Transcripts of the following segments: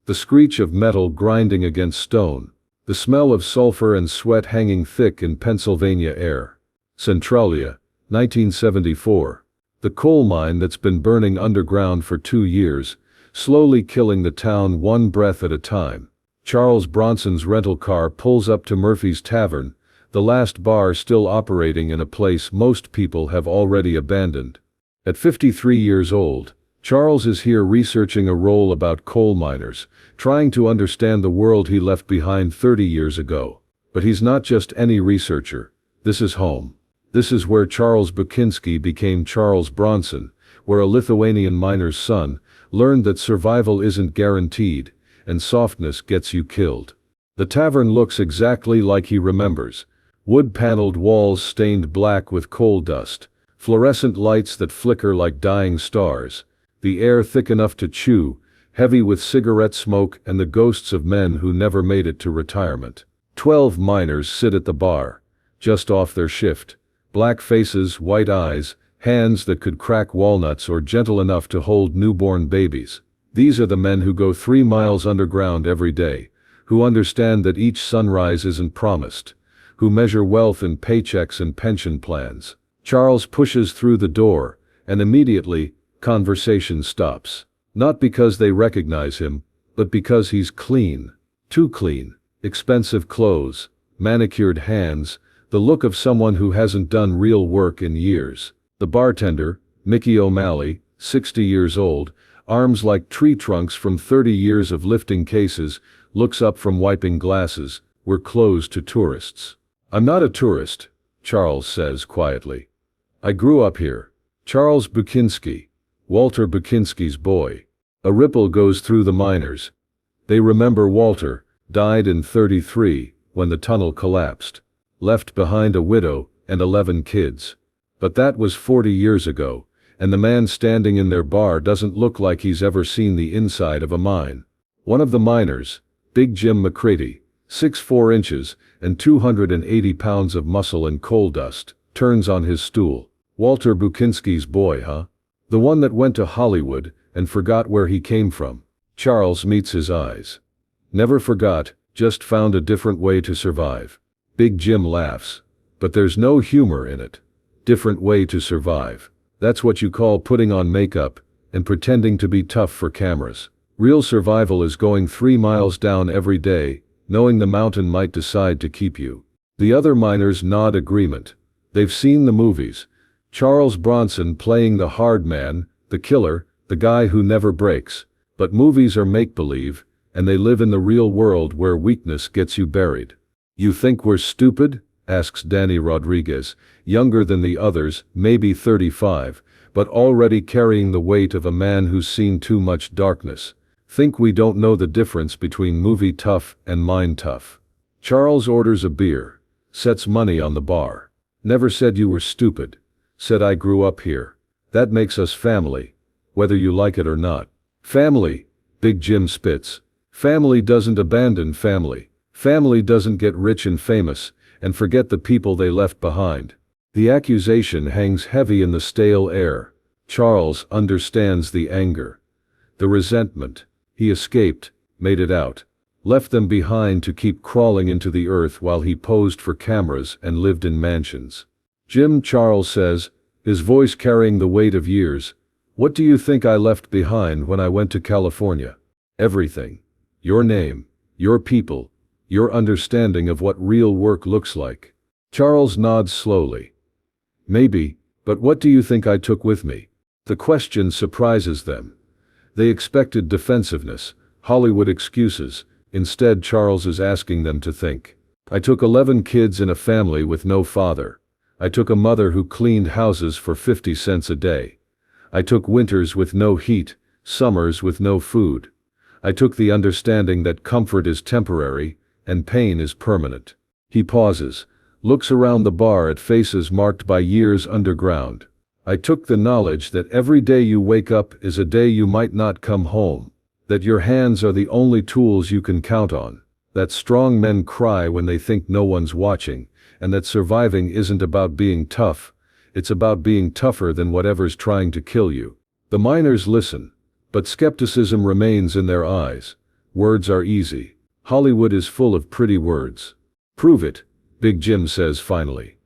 The screech of metal grinding against stone. The smell of sulfur and sweat hanging thick in Pennsylvania air. Centralia, 1974. The coal mine that's been burning underground for 2 years, slowly killing the town one breath at a time. Charles Bronson's rental car pulls up to Murphy's Tavern, the last bar still operating in a place most people have already abandoned. At 53 years old, Charles is here researching a role about coal miners, trying to understand the world he left behind 30 years ago. But he's not just any researcher. This is home. This is where Charles Bukinski became Charles Bronson, where a Lithuanian miner's son learned that survival isn't guaranteed, and softness gets you killed. The tavern looks exactly like he remembers. Wood-paneled walls stained black with coal dust, fluorescent lights that flicker like dying stars, the air thick enough to chew, heavy with cigarette smoke and the ghosts of men who never made it to retirement. 12 miners sit at the bar, just off their shift. Black faces, white eyes, hands that could crack walnuts or gentle enough to hold newborn babies. These are the men who go 3 miles underground every day, who understand that each sunrise isn't promised, who measure wealth in paychecks and pension plans. Charles pushes through the door, and immediately, conversation stops. Not because they recognize him, but because he's clean. Too clean. Expensive clothes, manicured hands, the look of someone who hasn't done real work in years. The bartender, Mickey O'Malley, 60 years old, arms like tree trunks from 30 years of lifting cases, looks up from wiping glasses. We're closed to tourists. I'm not a tourist, Charles says quietly. I grew up here. Charles Bukinski, Walter Bukinski's boy. A ripple goes through the miners. They remember Walter, died in '33, when the tunnel collapsed. Left behind a widow and 11 kids. But that was 40 years ago, and the man standing in their bar doesn't look like he's ever seen the inside of a mine. One of the miners, Big Jim McCready, 6'4" and 280 pounds of muscle and coal dust, turns on his stool. Walter Bukinski's boy, huh? The one that went to Hollywood and forgot where he came from. Charles meets his eyes. Never forgot, just found a different way to survive. Big Jim laughs. But there's no humor in it. Different way to survive. That's what you call putting on makeup and pretending to be tough for cameras. Real survival is going 3 miles down every day, knowing the mountain might decide to keep you. The other miners nod agreement. They've seen the movies. Charles Bronson playing the hard man, the killer, the guy who never breaks. But movies are make-believe, and they live in the real world where weakness gets you buried. You think we're stupid? Asks Danny Rodriguez, younger than the others, maybe 35, but already carrying the weight of a man who's seen too much darkness. Think we don't know the difference between movie tough and mine tough. Charles orders a beer, sets money on the bar. Never said you were stupid. Said I grew up here. That makes us family, whether you like it or not. Family, Big Jim spits. Family doesn't abandon family. Family doesn't get rich and famous and forget the people they left behind. The accusation hangs heavy in the stale air. Charles understands the anger, the resentment. He escaped, made it out, left them behind to keep crawling into the earth while he posed for cameras and lived in mansions. Jim, Charles says, his voice carrying the weight of years, what do you think I left behind when I went to California? Everything. Your name, your people, your understanding of what real work looks like. Charles nods slowly. Maybe, but what do you think I took with me? The question surprises them. They expected defensiveness, Hollywood excuses. Instead, Charles is asking them to think. I took 11 kids in a family with no father. I took a mother who cleaned houses for 50 cents a day. I took winters with no heat, summers with no food. I took the understanding that comfort is temporary and pain is permanent. He pauses, looks around the bar at faces marked by years underground. I took the knowledge that every day you wake up is a day you might not come home, that your hands are the only tools you can count on, that strong men cry when they think no one's watching, and that surviving isn't about being tough, it's about being tougher than whatever's trying to kill you. The miners listen, but skepticism remains in their eyes. Words are easy. Hollywood is full of pretty words. Prove it, Big Jim says finally.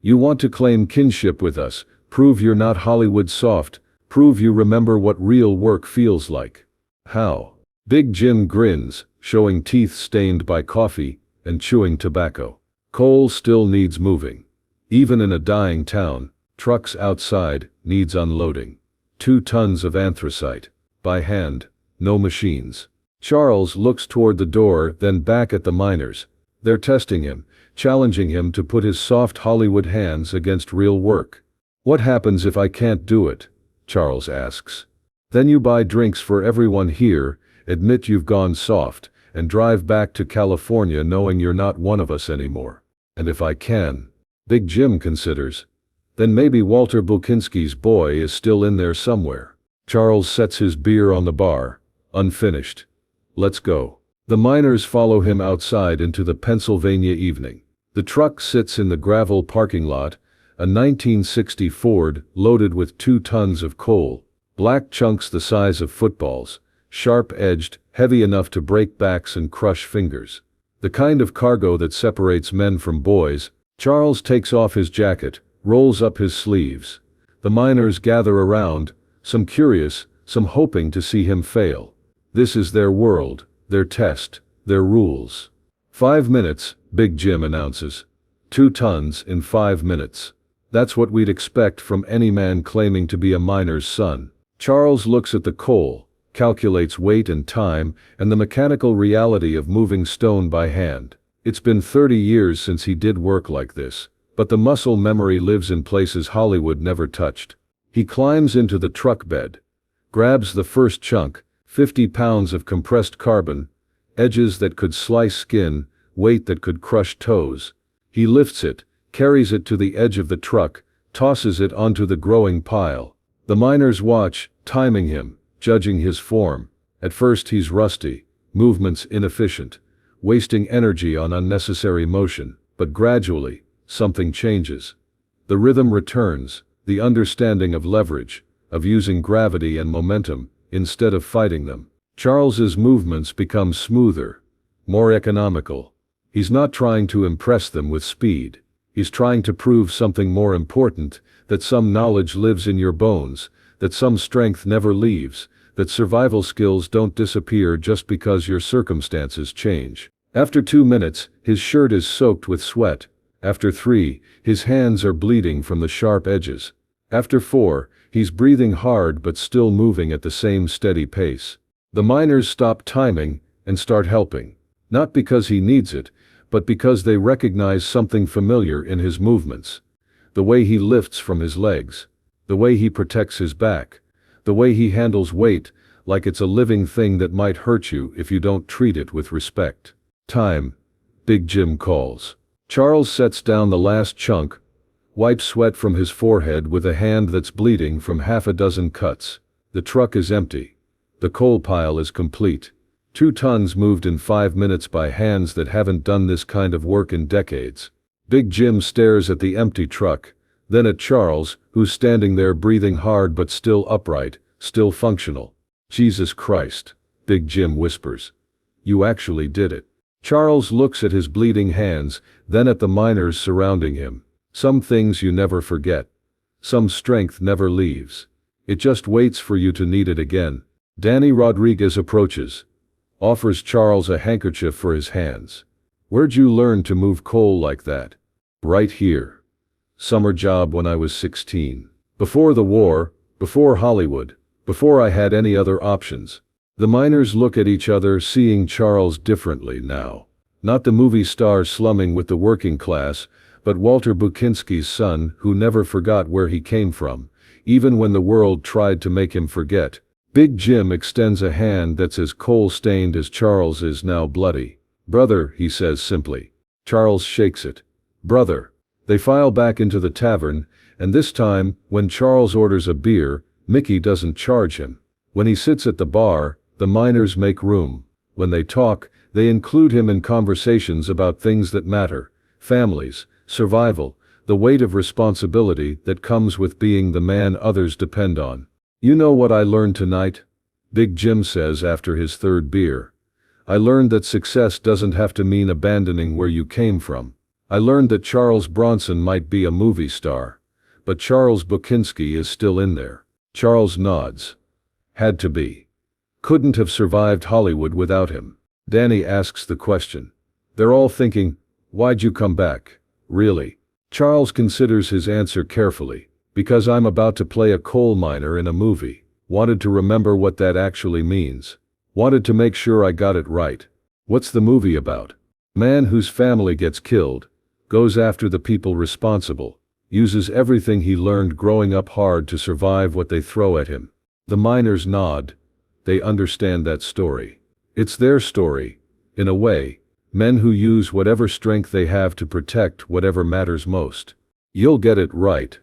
You want to claim kinship with us, prove you're not Hollywood soft, prove you remember what real work feels like. How? Big Jim grins, showing teeth stained by coffee and chewing tobacco. Coal still needs moving. Even in a dying town, trucks outside needs unloading. 2 tons of anthracite. By hand, no machines. Charles looks toward the door, then back at the miners. They're testing him, challenging him to put his soft Hollywood hands against real work. What happens if I can't do it? Charles asks. Then you buy drinks for everyone here, admit you've gone soft, and drive back to California knowing you're not one of us anymore. And if I can, Big Jim considers, then maybe Walter Bukinski's boy is still in there somewhere. Charles sets his beer on the bar, unfinished. Let's go. The miners follow him outside into the Pennsylvania evening. The truck sits in the gravel parking lot, a 1960 Ford loaded with 2 tons of coal, black chunks the size of footballs, sharp-edged, heavy enough to break backs and crush fingers. The kind of cargo that separates men from boys. Charles takes off his jacket, rolls up his sleeves. The miners gather around, some curious, some hoping to see him fail. This is their world, their test, their rules. 5 minutes, Big Jim announces. 2 tons in 5 minutes. That's what we'd expect from any man claiming to be a miner's son. Charles looks at the coal, calculates weight and time, and the mechanical reality of moving stone by hand. It's been 30 years since he did work like this, but the muscle memory lives in places Hollywood never touched. He climbs into the truck bed, grabs the first chunk, 50 pounds of compressed carbon, edges that could slice skin, weight that could crush toes. He lifts it, carries it to the edge of the truck, tosses it onto the growing pile. The miners watch, timing him, judging his form. At first he's rusty, movements inefficient, wasting energy on unnecessary motion, but gradually, something changes. The rhythm returns, the understanding of leverage, of using gravity and momentum, instead of fighting them. Charles's movements become smoother, more economical. He's not trying to impress them with speed. He's trying to prove something more important, that some knowledge lives in your bones, that some strength never leaves, that survival skills don't disappear just because your circumstances change. After 2 minutes, his shirt is soaked with sweat. After 3, his hands are bleeding from the sharp edges. After 4, he's breathing hard but still moving at the same steady pace. The miners stop timing and start helping. Not because he needs it, but because they recognize something familiar in his movements. The way he lifts from his legs. The way he protects his back. The way he handles weight, like it's a living thing that might hurt you if you don't treat it with respect. Time, Big Jim calls. Charles sets down the last chunk, wipes sweat from his forehead with a hand that's bleeding from half a dozen cuts. The truck is empty. The coal pile is complete. 2 tons moved in 5 minutes by hands that haven't done this kind of work in decades. Big Jim stares at the empty truck, then at Charles, who's standing there breathing hard but still upright, still functional. Jesus Christ, Big Jim whispers. You actually did it. Charles looks at his bleeding hands, then at the miners surrounding him. Some things you never forget. Some strength never leaves. It just waits for you to need it again. Danny Rodriguez approaches, offers Charles a handkerchief for his hands. Where'd you learn to move coal like that? Right here. Summer job when I was 16. Before the war, before Hollywood, before I had any other options. The miners look at each other, seeing Charles differently now. Not the movie star slumming with the working class, but Walter Bukinski's son who never forgot where he came from, even when the world tried to make him forget. Big Jim extends a hand that's as coal-stained as Charles is now bloody. Brother, he says simply. Charles shakes it. Brother. They file back into the tavern, and this time, when Charles orders a beer, Mickey doesn't charge him. When he sits at the bar, the miners make room. When they talk, they include him in conversations about things that matter. Families, survival, the weight of responsibility that comes with being the man others depend on. You know what I learned tonight? Big Jim says after his 3rd beer. I learned that success doesn't have to mean abandoning where you came from. I learned that Charles Bronson might be a movie star, but Charles Bukinski is still in there. Charles nods. Had to be. Couldn't have survived Hollywood without him. Danny asks the question. They're all thinking, why'd you come back? Really? Charles considers his answer carefully. Because I'm about to play a coal miner in a movie. Wanted to remember what that actually means. Wanted to make sure I got it right. What's the movie about? Man whose family gets killed, goes after the people responsible, uses everything he learned growing up hard to survive what they throw at him. The miners nod. They understand that story. It's their story, in a way. Men who use whatever strength they have to protect whatever matters most. You'll get it right,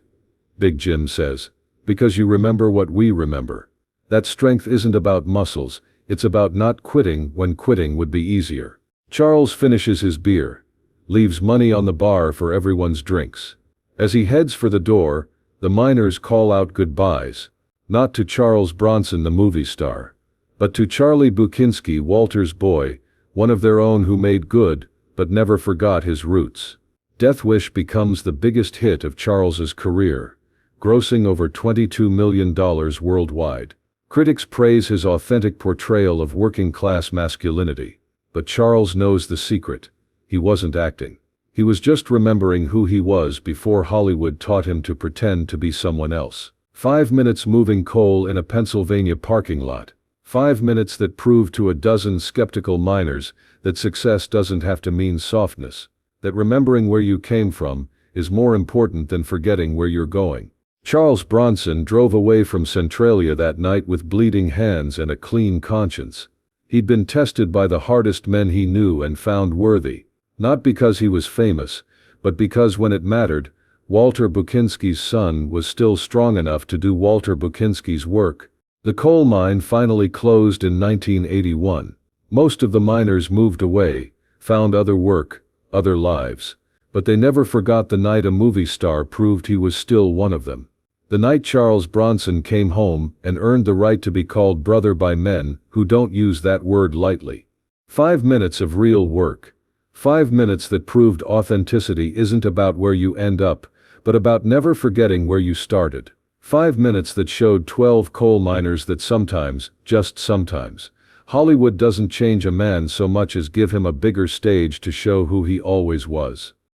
Big Jim says, because you remember what we remember. That strength isn't about muscles, it's about not quitting when quitting would be easier. Charles finishes his beer, leaves money on the bar for everyone's drinks. As he heads for the door, the miners call out goodbyes, not to Charles Bronson the movie star, but to Charlie Bukinski, Walter's boy, one of their own who made good, but never forgot his roots. Death Wish becomes the biggest hit of Charles's career, grossing over $22 million worldwide. Critics praise his authentic portrayal of working-class masculinity. But Charles knows the secret. He wasn't acting. He was just remembering who he was before Hollywood taught him to pretend to be someone else. 5 minutes moving coal in a Pennsylvania parking lot. 5 minutes that proved to a dozen skeptical miners that success doesn't have to mean softness, that remembering where you came from is more important than forgetting where you're going. Charles Bronson drove away from Centralia that night with bleeding hands and a clean conscience. He'd been tested by the hardest men he knew and found worthy, not because he was famous, but because when it mattered, Walter Bukinski's son was still strong enough to do Walter Bukinski's work. The coal mine finally closed in 1981. Most of the miners moved away, found other work, other lives. But they never forgot the night a movie star proved he was still one of them. The night Charles Bronson came home and earned the right to be called brother by men who don't use that word lightly. 5 minutes of real work. 5 minutes that proved authenticity isn't about where you end up, but about never forgetting where you started. 5 minutes that showed 12 coal miners that sometimes, just sometimes, Hollywood doesn't change a man so much as give him a bigger stage to show who he always was.